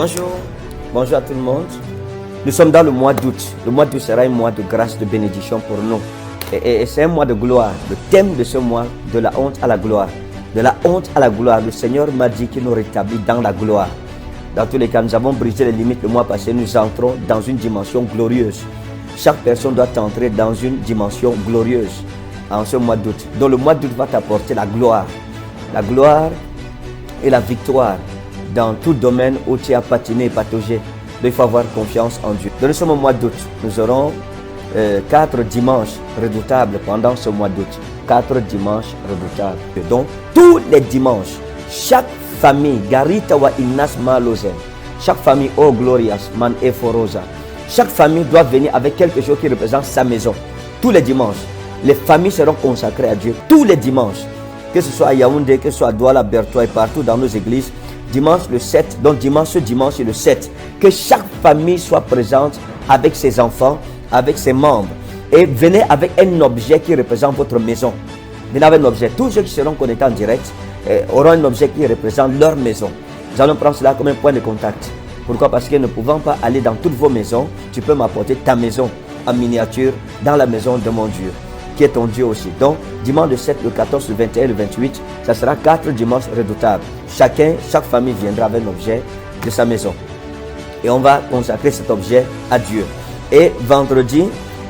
Bonjour, bonjour à tout le monde. Nous sommes dans le mois d'août. Le mois d'août sera un mois de grâce, de bénédiction pour nous. Et c'est un mois de gloire. Le thème de ce mois, de la honte à la gloire. De la honte à la gloire. Le Seigneur m'a dit qu'il nous rétablit dans la gloire. Dans tous les cas, nous avons brisé les limites le mois passé. Nous entrons dans une dimension glorieuse. Chaque personne doit entrer dans une dimension glorieuse en ce mois d'août. Donc le mois d'août va t'apporter la gloire. La gloire et la victoire dans tout domaine où tu as patiné et pataugé. Donc il faut avoir confiance en Dieu. Dans ce mois d'août, nous aurons 4 dimanches redoutables pendant ce mois d'août. 4 dimanches redoutables. Donc tous les dimanches, chaque famille, Garitawa Inas Malozen, chaque famille, oh glorious, man eforosa, chaque famille doit venir avec quelque chose qui représente sa maison. Tous les dimanches, les familles seront consacrées à Dieu. Tous les dimanches, que ce soit à Yaoundé, que ce soit à Douala, Bertois et partout dans nos églises. Dimanche le 7, donc ce dimanche le 7, que chaque famille soit présente avec ses enfants, avec ses membres. Et venez avec un objet qui représente votre maison. Venez avec un objet. Tous ceux qui seront connectés en direct auront un objet qui représente leur maison. Nous allons prendre cela comme un point de contact. Pourquoi? Parce que ne pouvant pas aller dans toutes vos maisons, tu peux m'apporter ta maison en miniature dans la maison de mon Dieu, qui est ton Dieu aussi. Donc, dimanche le 7, le 14, le 21, le 28, ça sera 4 dimanches redoutables. Chaque famille viendra avec un objet de sa maison. Et on va consacrer cet objet à Dieu. Et vendredi,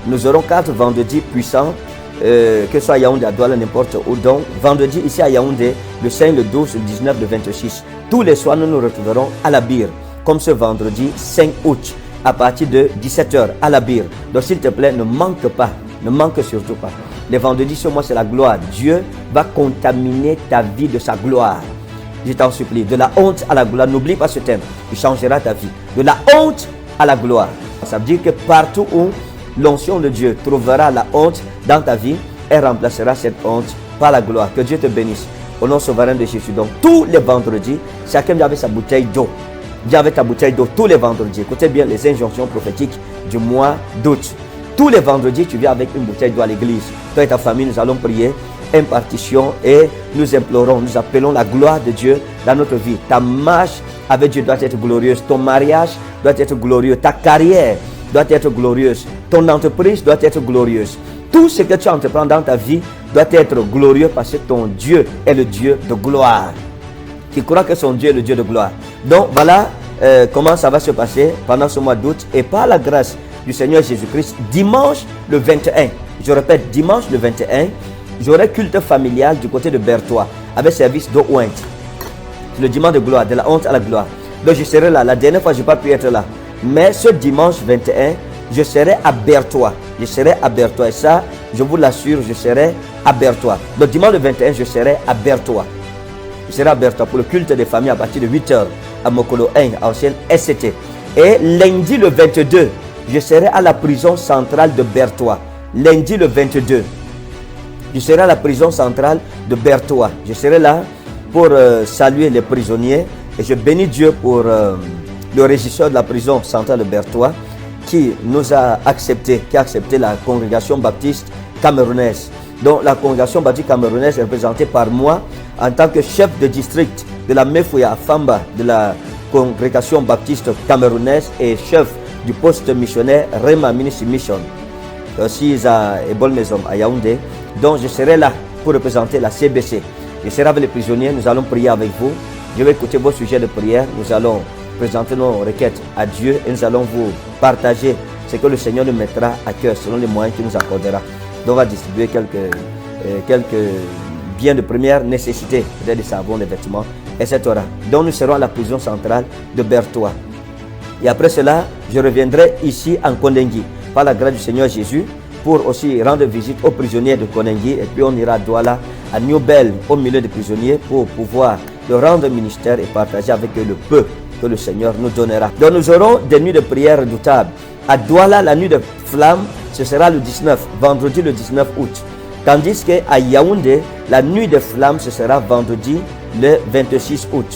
nous aurons 4 vendredis puissants, que ce soit à Yaoundé, à Douala, n'importe où. Donc, vendredi ici à Yaoundé, le 5, le 12, le 19, le 26. Tous les soirs, nous nous retrouverons à la Bire, comme ce vendredi 5 août, à partir de 17h à la Bire. Donc, s'il te plaît, ne manque pas. Ne manque surtout pas. Les vendredis, ce mois, c'est la gloire. Dieu va contaminer ta vie de sa gloire. Je t'en supplie. De la honte à la gloire. N'oublie pas ce thème. Il changera ta vie. De la honte à la gloire. Ça veut dire que partout où l'onction de Dieu trouvera la honte dans ta vie, elle remplacera cette honte par la gloire. Que Dieu te bénisse. Au nom souverain de Jésus. Donc, tous les vendredis, chacun vient avec sa bouteille d'eau. Viens avec ta bouteille d'eau tous les vendredis. Écoutez bien les injonctions prophétiques du mois d'août. Tous les vendredis, tu viens avec une bouteille d'eau à l'église. Toi et ta famille, nous allons prier, impartition et nous implorons, nous appelons la gloire de Dieu dans notre vie. Ta marche avec Dieu doit être glorieuse. Ton mariage doit être glorieux. Ta carrière doit être glorieuse. Ton entreprise doit être glorieuse. Tout ce que tu entreprends dans ta vie doit être glorieux parce que ton Dieu est le Dieu de gloire. Tu crois que son Dieu est le Dieu de gloire. Donc voilà comment ça va se passer pendant ce mois d'août. Et par la grâce du Seigneur Jésus-Christ, dimanche le 21, je répète, dimanche le 21, j'aurai culte familial du côté de Bertois avec service d'eau ointe. C'est le dimanche de gloire, de la honte à la gloire. Donc je serai là. La dernière fois, je n'ai pas pu être là. Mais ce dimanche 21, je serai à Bertois. Je serai à Bertois. Et ça, je vous l'assure, je serai à Bertois. Donc dimanche le 21, je serai à Bertois. Je serai à Bertois pour le culte des familles à partir de 8h à Mokolo 1, à ancienne SCT. Et lundi le 22, je serai à la prison centrale de Bertois. Lundi le 22, je serai à la prison centrale de Bertois. Je serai là pour saluer les prisonniers. Et je bénis Dieu pour le régisseur de la prison centrale de Bertois qui nous a accepté, qui a accepté la congrégation baptiste camerounaise. Donc la congrégation baptiste camerounaise est représentée par moi en tant que chef de district de la Mefouya Famba de la congrégation baptiste camerounaise et chef du poste missionnaire Rema Ministry Mission aussi à Ebol Maison à Yaoundé. Donc je serai là pour représenter la CBC. Je serai avec les prisonniers, nous allons prier avec vous. Je vais écouter vos sujets de prière. Nous allons présenter nos requêtes à Dieu et nous allons vous partager ce que le Seigneur nous mettra à cœur selon les moyens qu'il nous accordera. Donc on va distribuer quelques biens de première nécessité, peut-être des savons, des vêtements, etc. Donc nous serons à la prison centrale de Bertois. Et après cela, je reviendrai ici en Kondengi, par la grâce du Seigneur Jésus, pour aussi rendre visite aux prisonniers de Kondengi. Et puis on ira à Douala, à Newbel, au milieu des prisonniers, pour pouvoir leur rendre ministère et partager avec eux le peu que le Seigneur nous donnera. Donc nous aurons des nuits de prière redoutables. À Douala, la nuit de flamme, ce sera le 19, vendredi le 19 août. Tandis qu'à Yaoundé, la nuit de flamme, ce sera vendredi le 26 août.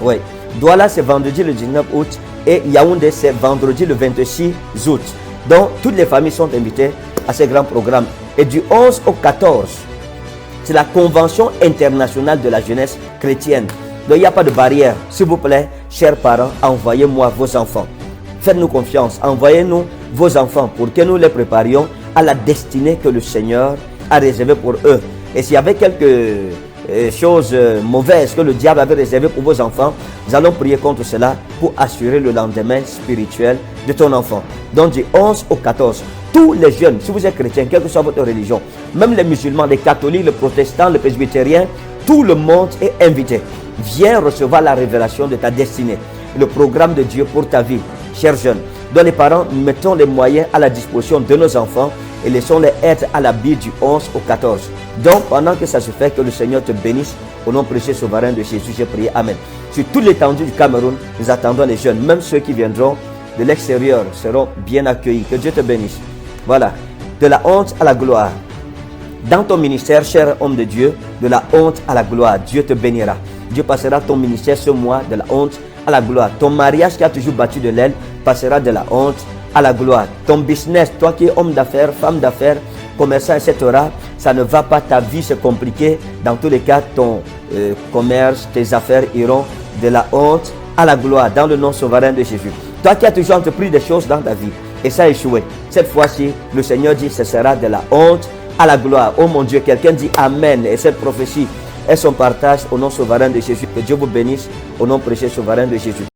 Oui. Douala, c'est vendredi le 19 août. Et Yaoundé, c'est vendredi le 26 août. Donc, toutes les familles sont invitées à ce grand programme. Et du 11 au 14, c'est la Convention internationale de la jeunesse chrétienne. Donc, il n'y a pas de barrière. S'il vous plaît, chers parents, envoyez-moi vos enfants. Faites-nous confiance, envoyez-nous vos enfants pour que nous les préparions à la destinée que le Seigneur a réservée pour eux. Et s'il y avait quelques choses mauvaises que le diable avait réservées pour vos enfants, nous allons prier contre cela pour assurer le lendemain spirituel de ton enfant. Donc du 11 au 14, tous les jeunes, si vous êtes chrétien, quelle que soit votre religion, même les musulmans, les catholiques, les protestants, les presbytériens, tout le monde est invité. Viens recevoir la révélation de ta destinée, le programme de Dieu pour ta vie, chers jeunes. Donc les parents, mettons les moyens à la disposition de nos enfants et laissons-les être à l'habit du 11 au 14. Donc pendant que ça se fait, que le Seigneur te bénisse, au nom précieux souverain de Jésus, j'ai prié. Amen. Sur toute l'étendue du Cameroun, nous attendons les jeunes, même ceux qui viendront de l'extérieur seront bien accueillis. Que Dieu te bénisse. Voilà, de la honte à la gloire. Dans ton ministère, cher homme de Dieu, de la honte à la gloire, Dieu te bénira. Dieu passera ton ministère ce mois de la honte à la gloire. Ton mariage qui a toujours battu de l'aile passera de la honte à la gloire. Ton business, toi qui es homme d'affaires, femme d'affaires, commerçant, etc., ça ne va pas, ta vie c'est compliqué. Dans tous les cas, ton commerce, tes affaires iront de la honte à la gloire dans le nom souverain de Jésus. Toi qui as toujours entrepris des choses dans ta vie et ça a échoué, cette fois-ci, le Seigneur dit ce sera de la honte à la gloire. Oh mon Dieu, quelqu'un dit Amen. Et cette prophétie est son partage au nom souverain de Jésus. Que Dieu vous bénisse au nom précieux souverain de Jésus.